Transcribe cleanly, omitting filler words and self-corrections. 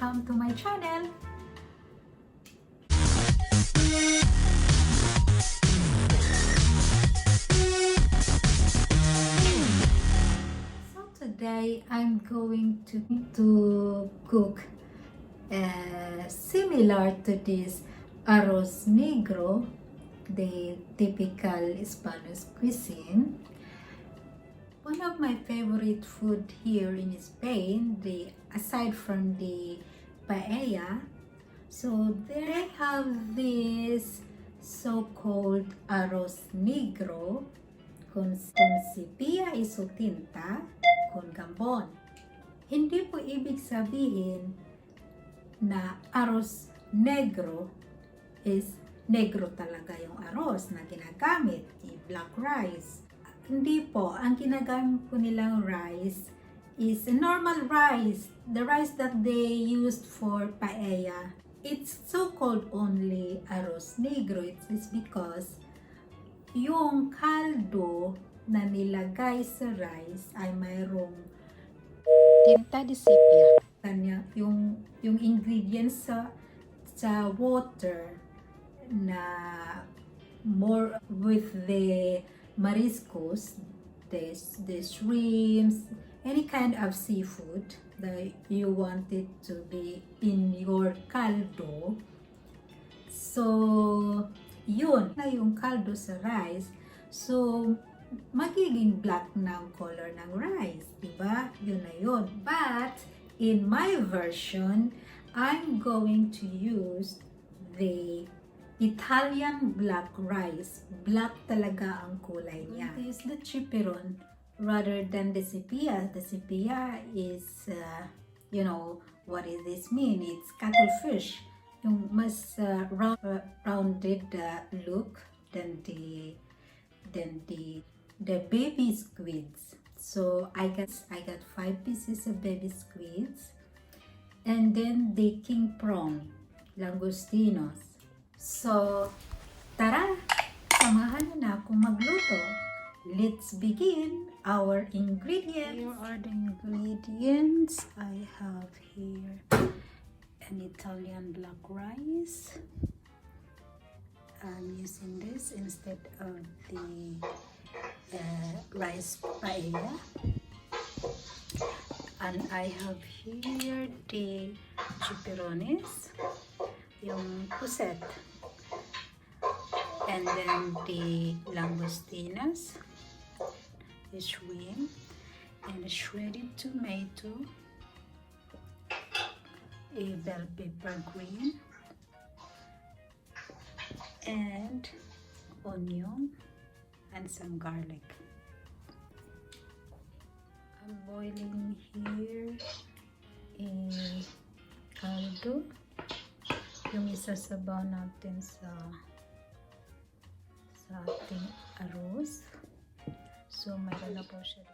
welcome to my channel! So today I'm going to cook similar to this arroz negro, the typical Spanish cuisine. One of my favorite food here in Spain, aside from the paella, so they have this so-called arroz negro con sepia y su tinta con gambon. Hindi po ibig sabihin na arroz negro is negro talaga yung arroz na ginagamit, yung black rice. Hindi po, ang ginagamit po nilang rice is a normal rice, the rice that they used for paella. It's so-called only arroz negro. It's because yung caldo na nilagay sa rice ay mayroong tinta de sepia. Kanya, yung ingredients sa water na more with the mariscos, the shrimps, any kind of seafood that you want it to be in your caldo. So, yun na yung caldo sa rice. So, magiging black na ang color ng rice, diba? Yun na yun. But, in my version, I'm going to use the Italian black rice. Black talaga ang kulay niya. Use the chipiron rather than the sepia. The sepia is, you know, what does this mean? It's cuttlefish. Yung mas rounded look than the baby squids. So I got 5 pieces of baby squids, and then the king prawn, langostinos. So, tara! Samahan niyo na akong magluto. Let's begin our ingredients. Here are the ingredients. I have here an Italian black rice. I'm using this instead of the rice paella. And I have here the chipirones, yung puset. And then the langostinos, the shrimp, and a shredded tomato, a bell pepper green, and onion, and some garlic. I'm boiling here a caldo, yung isasabaw natin sa ating arroz. So, mayroon na po siya.